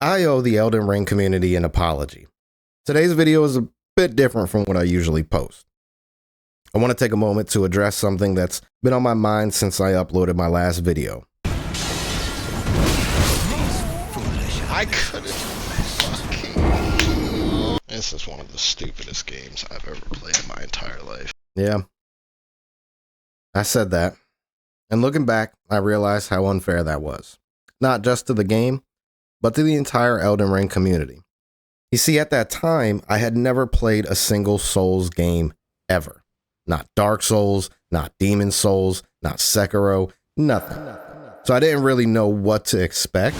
I owe the Elden Ring community an apology. Today's video is a bit different from what I usually post. I want to take a moment to address something that's been on my mind since I uploaded my last video. I couldn't fucking... This is one of the stupidest games I've ever played in my entire life. Yeah, I said that. And looking back, I realized how unfair that was. Not just to the game, but to the entire Elden Ring community. You see, at that time, I had never played a single Souls game ever. Not Dark Souls, not Demon Souls, not Sekiro, nothing. So I didn't really know what to expect.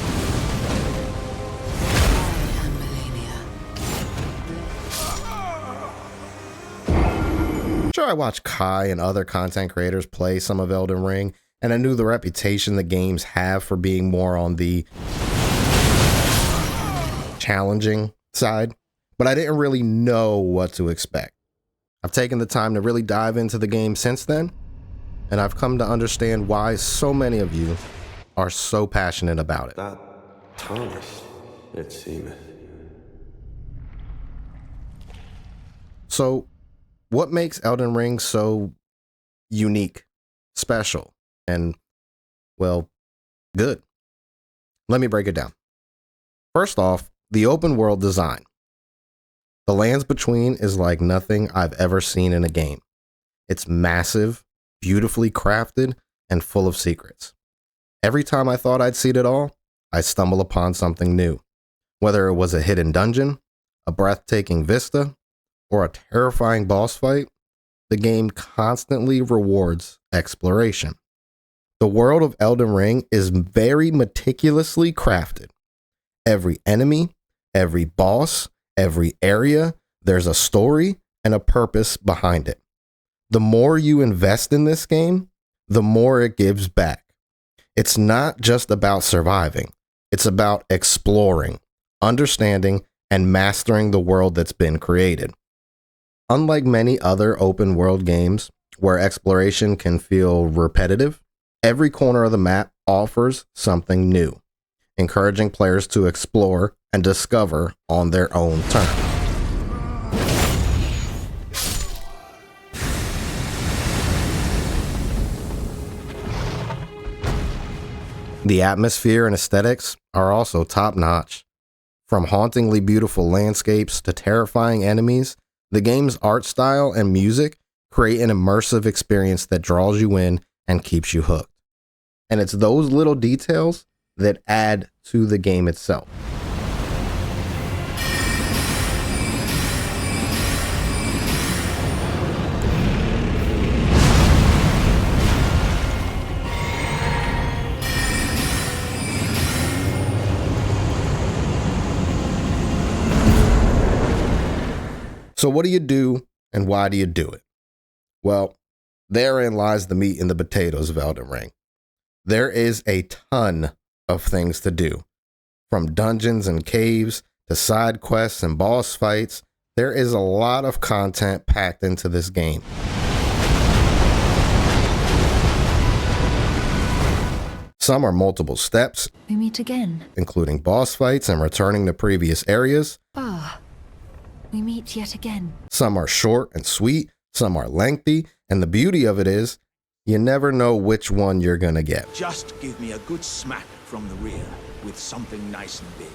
Sure, I watched Kai and other content creators play some of Elden Ring, and I knew the reputation the games have for being more on the challenging side, but I didn't really know what to expect. I've taken the time to really dive into the game since then, and I've come to understand why so many of you are so passionate about it. That tarnished, it seemeth. So, what makes Elden Ring so unique, special, and, well, good? Let me break it down. First off, the open world design. The lands between is like nothing I've ever seen in a game. It's massive, beautifully crafted, and full of secrets. Every time I thought I'd seen it all, I'd stumble upon something new. Whether it was a hidden dungeon, a breathtaking vista, or a terrifying boss fight, the game constantly rewards exploration. The world of Elden Ring is very meticulously crafted. Every enemy, every boss, every area, there's a story and a purpose behind it. The more you invest in this game, the more it gives back. It's not just about surviving. It's about exploring, understanding, and mastering the world that's been created. Unlike many other open world games where exploration can feel repetitive, every corner of the map offers something new, encouraging players to explore and discover on their own terms. The atmosphere and aesthetics are also top-notch. From hauntingly beautiful landscapes to terrifying enemies, the game's art style and music create an immersive experience that draws you in and keeps you hooked. And it's those little details that add to the game itself. So what do you do and why do you do it? Well, therein lies the meat and the potatoes of Elden Ring. There is a ton of things to do. From dungeons and caves to side quests and boss fights, there is a lot of content packed into this game. Some are multiple steps, We meet again. including boss fights and returning to previous areas. We meet yet again. Some are short and sweet, some are lengthy, and the beauty of it is, you never know which one you're gonna get. Just give me a good smack from the rear with something nice and big.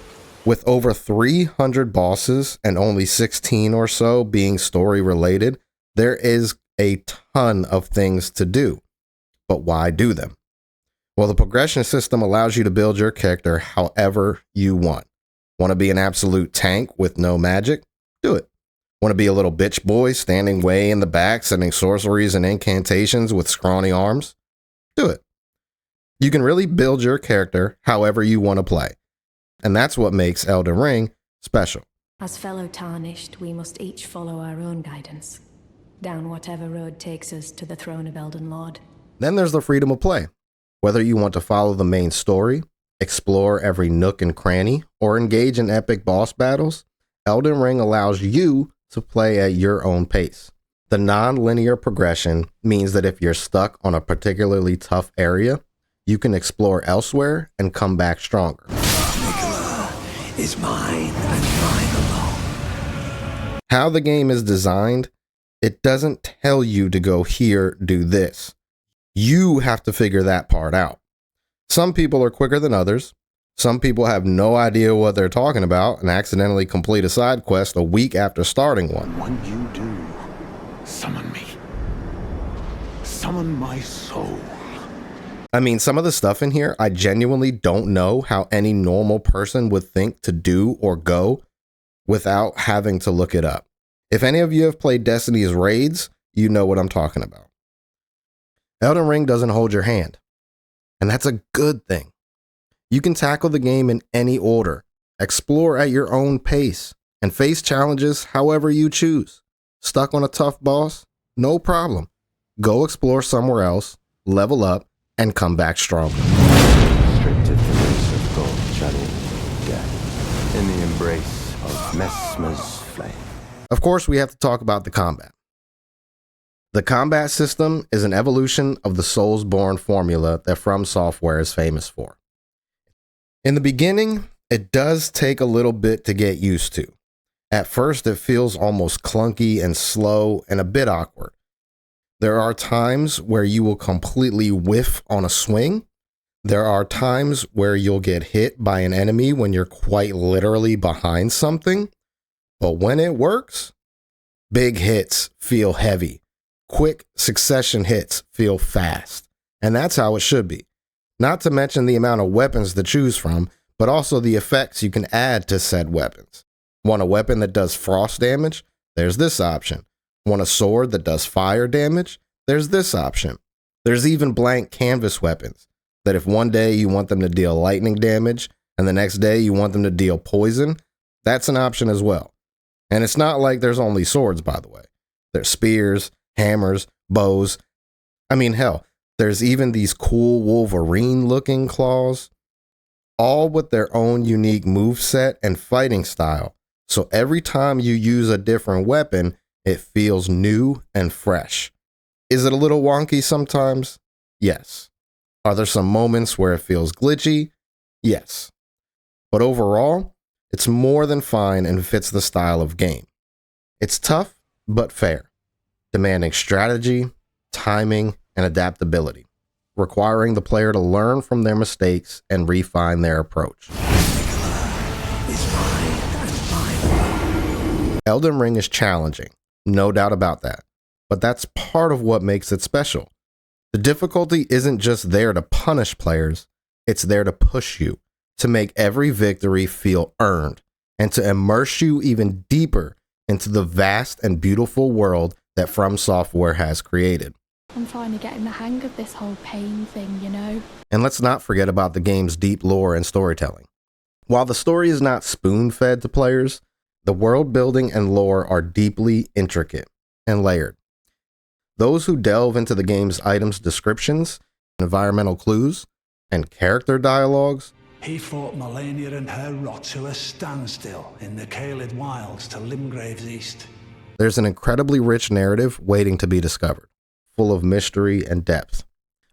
With over 300 bosses and only 16 or so being story related, there is a ton of things to do. But why do them? Well, the progression system allows you to build your character however you want. Want to be an absolute tank with no magic? Do it. Want to be a little bitch boy standing way in the back, sending sorceries and incantations with scrawny arms? Do it. You can really build your character however you want to play. And that's what makes Elden Ring special. As fellow tarnished, we must each follow our own guidance, down whatever road takes us to the throne of Elden Lord. Then there's the freedom of play. Whether you want to follow the main story, explore every nook and cranny, or engage in epic boss battles, Elden Ring allows you to play at your own pace. The non-linear progression means that if you're stuck on a particularly tough area, you can explore elsewhere and come back stronger. is mine and mine alone. How the game is designed, it doesn't tell you to go here, do this. You have to figure that part out. Some people are quicker than others. Some people have no idea what they're talking about and accidentally complete a side quest a week after starting one. When you do, summon me. Summon my soul. I mean, some of the stuff in here, I genuinely don't know how any normal person would think to do or go without having to look it up. If any of you have played Destiny's raids, you know what I'm talking about. Elden Ring doesn't hold your hand, and that's a good thing. You can tackle the game in any order, explore at your own pace, and face challenges however you choose. Stuck on a tough boss? No problem. Go explore somewhere else, level up, and come back stronger. Stripped of the race of gold, shutting death in the embrace of Mesmer's flame. Of course, we have to talk about the combat. The combat system is an evolution of the Soulsborne formula that From Software is famous for. In the beginning, it does take a little bit to get used to. At first, it feels almost clunky and slow and a bit awkward. There are times where you will completely whiff on a swing. There are times where you'll get hit by an enemy when you're quite literally behind something. But when it works, big hits feel heavy. Quick succession hits feel fast. And that's how it should be. Not to mention the amount of weapons to choose from, but also the effects you can add to said weapons. Want a weapon that does frost damage? There's this option. Want a sword that does fire damage? There's this option. There's even blank canvas weapons that if one day you want them to deal lightning damage and the next day you want them to deal poison, that's an option as well. And it's not like there's only swords, by the way. There's spears, hammers, bows. I mean, hell, there's even these cool Wolverine-looking claws, all with their own unique moveset and fighting style. So every time you use a different weapon, it feels new and fresh. Is it a little wonky sometimes? Yes. Are there some moments where it feels glitchy? Yes. But overall, it's more than fine and fits the style of game. It's tough, but fair, demanding strategy, timing, and adaptability, requiring the player to learn from their mistakes and refine their approach. Elden Ring is challenging, no doubt about that, but that's part of what makes it special. The difficulty isn't just there to punish players, it's there to push you, to make every victory feel earned, and to immerse you even deeper into the vast and beautiful world that From Software has created. I'm finally getting the hang of this whole pain thing, you know? And let's not forget about the game's deep lore and storytelling. While the story is not spoon-fed to players, the world building and lore are deeply intricate and layered. Those who delve into the game's items descriptions, environmental clues, and character dialogues. He fought Melania and her rot to a standstill in the Caelid Wilds to Limgrave's east. There's an incredibly rich narrative waiting to be discovered, full of mystery and depth.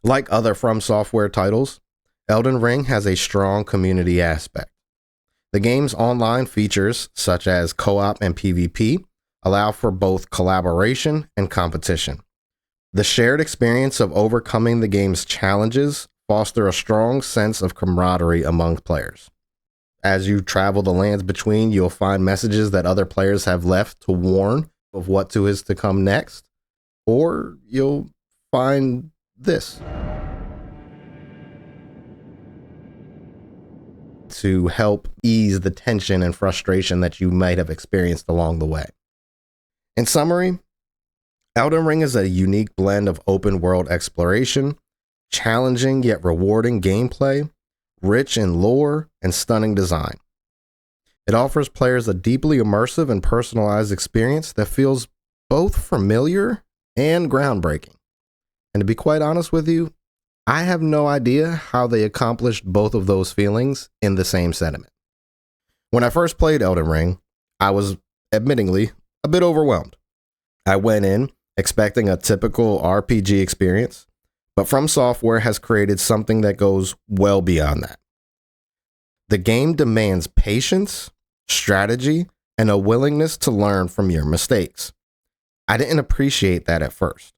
Like other From Software titles, Elden Ring has a strong community aspect. The game's online features, such as co-op and PvP, allow for both collaboration and competition. The shared experience of overcoming the game's challenges foster a strong sense of camaraderie among players. As you travel the lands between, you'll find messages that other players have left to warn of what is to come next, or you'll find this to help ease the tension and frustration that you might have experienced along the way. In summary, Elden Ring is a unique blend of open world exploration, challenging yet rewarding gameplay, rich in lore, and stunning design. It offers players a deeply immersive and personalized experience that feels both familiar and groundbreaking. And to be quite honest with you, I have no idea how they accomplished both of those feelings in the same sentiment. When I first played Elden Ring, I was admittingly a bit overwhelmed. I went in expecting a typical RPG experience, but From Software has created something that goes well beyond that. The game demands patience, strategy, and a willingness to learn from your mistakes. I didn't appreciate that at first.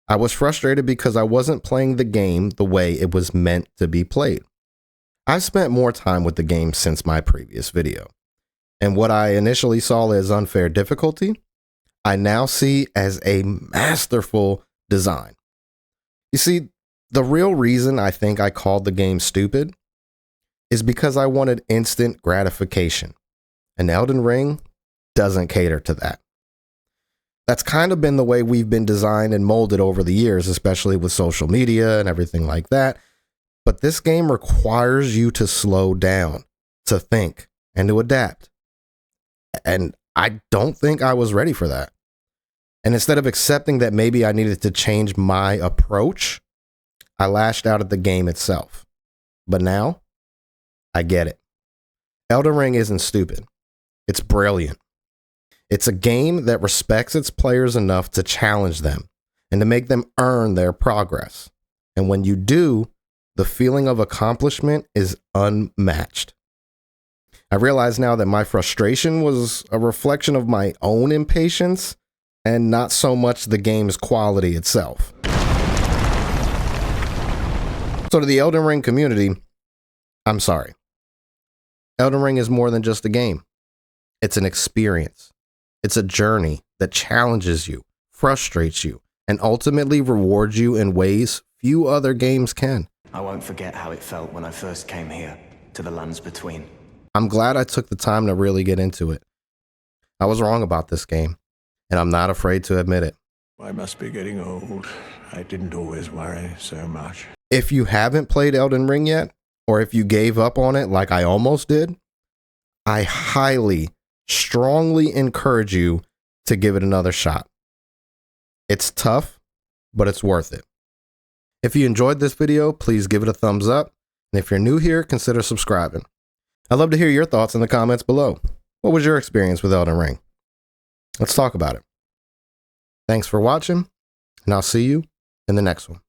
I was frustrated because I wasn't playing the game the way it was meant to be played. I've spent more time with the game since my previous video, and what I initially saw as unfair difficulty, I now see as a masterful design. You see, the real reason I think I called the game stupid is because I wanted instant gratification, and Elden Ring doesn't cater to that. That's kind of been the way we've been designed and molded over the years, especially with social media and everything like that. But this game requires you to slow down, to think, and to adapt. And I don't think I was ready for that. And instead of accepting that maybe I needed to change my approach, I lashed out at the game itself. But now, I get it. Elden Ring isn't stupid. It's brilliant. It's a game that respects its players enough to challenge them and to make them earn their progress. And when you do, the feeling of accomplishment is unmatched. I realize now that my frustration was a reflection of my own impatience and not so much the game's quality itself. So to the Elden Ring community, I'm sorry. Elden Ring is more than just a game. It's an experience. It's a journey that challenges you, frustrates you, and ultimately rewards you in ways few other games can. I won't forget how it felt when I first came here, to the lands between. I'm glad I took the time to really get into it. I was wrong about this game, and I'm not afraid to admit it. I must be getting old. I didn't always worry so much. If you haven't played Elden Ring yet, or if you gave up on it like I almost did, I highly, strongly encourage you to give it another shot. It's tough, but it's worth it. If you enjoyed this video, please give it a thumbs up. And if you're new here, consider subscribing. I'd love to hear your thoughts in the comments below. What was your experience with Elden Ring? Let's talk about it. Thanks for watching, and I'll see you in the next one.